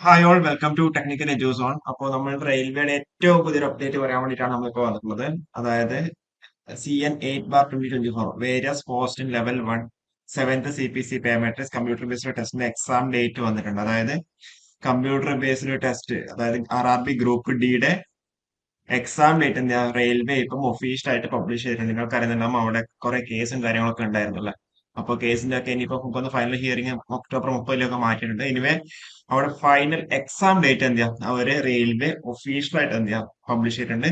Hi all welcome to technical edus on. അപ്പോൾ നമ്മൾ റെയിൽവേയുടെ ഏറ്റവും പുതിയൊരു അപ്ഡേറ്റ് പറയാൻ വേണ്ടിയിട്ടാണ് നമ്മളിപ്പോൾ വന്നിട്ടുള്ളത്. അതായത് CN8/2024 various post in level 1 seventh CPC pay matrix computer based ടെസ്റ്റിന്റെ എക്സാം ഡേറ്റ് വന്നിട്ടുണ്ട്. അതായത് കമ്പ്യൂട്ടർ ബേസ്ഡ് ടെസ്റ്റ്, അതായത് RRB ഗ്രൂപ്പ് ഡിയുടെ എക്സാം ഡേറ്റ് എന്താ റെയിൽവേ ഇപ്പം ഒഫീഷ്യൽ ആയിട്ട് പബ്ലിഷ് ചെയ്തിട്ടുണ്ട്. നിങ്ങൾക്ക് അറിയുന്നുണ്ടാവും അവിടെ കുറെ കേസും കാര്യങ്ങളൊക്കെ ഉണ്ടായിരുന്നല്ലോ. അപ്പോൾ കേസിന്റെ ഒക്കെ ഇനിയിപ്പോ നമുക്കൊന്ന് ഫൈനൽ ഹിയറിംഗ് ഒക്ടോബർ 30 മാറ്റിയിട്ടുണ്ട്. എനിവേ അവിടെ ഫൈനൽ എക്സാം ഡേറ്റ് എന്താ അവര് റെയിൽവേ ഒഫീഷ്യൽ ആയിട്ട് എന്താ പബ്ലിഷ് ചെയ്തിട്ടുണ്ട്.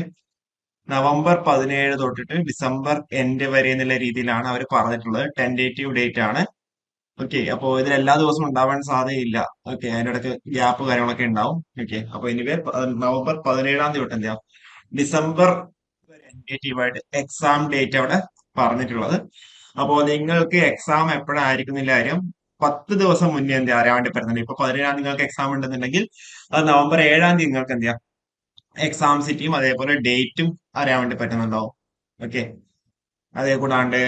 നവംബർ 17 തൊട്ടിട്ട് ഡിസംബർ എൻഡ് വരെ എന്നുള്ള രീതിയിലാണ് അവർ പറഞ്ഞിട്ടുള്ളത്. ടെന്റേറ്റീവ് ഡേറ്റ് ആണ്. ഓക്കെ, അപ്പോ ഇതിൽ എല്ലാ ദിവസവും ഉണ്ടാവാൻ സാധ്യതയില്ല. ഓക്കെ, അതിന്റെ ഇടയ്ക്ക് ഗ്യാപ്പ് കാര്യങ്ങളൊക്കെ ഉണ്ടാവും. ഓക്കെ, അപ്പൊ എനിവേ നവംബർ 17 തൊട്ട് എന്താ ഡിസംബർ ടെന്റേറ്റീവായിട്ട് എക്സാം ഡേറ്റ് അവിടെ പറഞ്ഞിട്ടുള്ളത്. അപ്പോ നിങ്ങൾക്ക് എക്സാം എപ്പോഴായിരിക്കുന്നില്ല കാര്യം 10 ദിവസം മുന്നേ എന്ത് അറിയാൻ വേണ്ടി പറ്റുന്നുണ്ട്. ഇപ്പൊ 17 നിങ്ങൾക്ക് എക്സാം ഉണ്ടെന്നുണ്ടെങ്കിൽ അത് നവംബർ 7 നിങ്ങൾക്ക് എന്ത് ചെയ്യാം എക്സാം സിറ്റിയും അതേപോലെ ഡേറ്റും അറിയാൻ വേണ്ടി പറ്റുന്നുണ്ടാവും. ഓക്കെ, അതേ കൂടാണ്ട്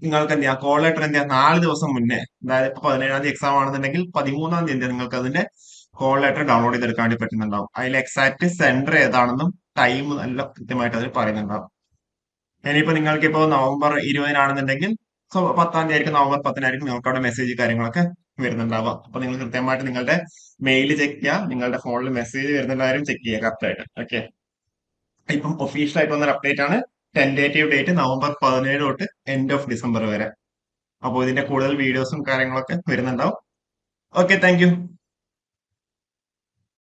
നിങ്ങൾക്ക് എന്ത് ചെയ്യാം കോൾ ലെറ്റർ എന്ത് ചെയ്യാം 4 ദിവസം മുന്നേ, അതായത് ഇപ്പൊ 17 എക്സാം ആണെന്നുണ്ടെങ്കിൽ 13 നിങ്ങൾക്ക് അതിന്റെ കോൾ ലെറ്റർ ഡൗൺലോഡ് ചെയ്തെടുക്കാൻ വേണ്ടി പറ്റുന്നുണ്ടാവും. അതിൽ എക്സാക്ട് സെന്റർ ഏതാണെന്നും ടൈം നല്ല കൃത്യമായിട്ട് അതിൽ പറയുന്നുണ്ടാവും. ഇനിയിപ്പോ നിങ്ങൾക്ക് ഇപ്പോ നവംബർ 20 10 നവംബർ 10 നിങ്ങൾക്ക് അവിടെ മെസ്സേജ് കാര്യങ്ങളൊക്കെ വരുന്നുണ്ടാവുക. അപ്പൊ നിങ്ങൾ കൃത്യമായിട്ട് നിങ്ങളുടെ മെയിൽ ചെക്ക് ചെയ്യുക, നിങ്ങളുടെ ഫോണിൽ മെസ്സേജ് വരുന്ന കാര്യം ചെക്ക് ചെയ്യുക കറക്റ്റ് ആയിട്ട്. ഓക്കെ, ഇപ്പം ഒഫീഷ്യൽ ആയിട്ട് വന്നൊരു അപ്ഡേറ്റ് ആണ്. ടെന്റേറ്റീവ് ഡേറ്റ് നവംബർ 17 തൊട്ട് എൻഡ് ഓഫ് ഡിസംബർ വരെ. അപ്പോൾ ഇതിന്റെ കൂടുതൽ വീഡിയോസും കാര്യങ്ങളൊക്കെ വരുന്നുണ്ടാവും. Okay, thank you.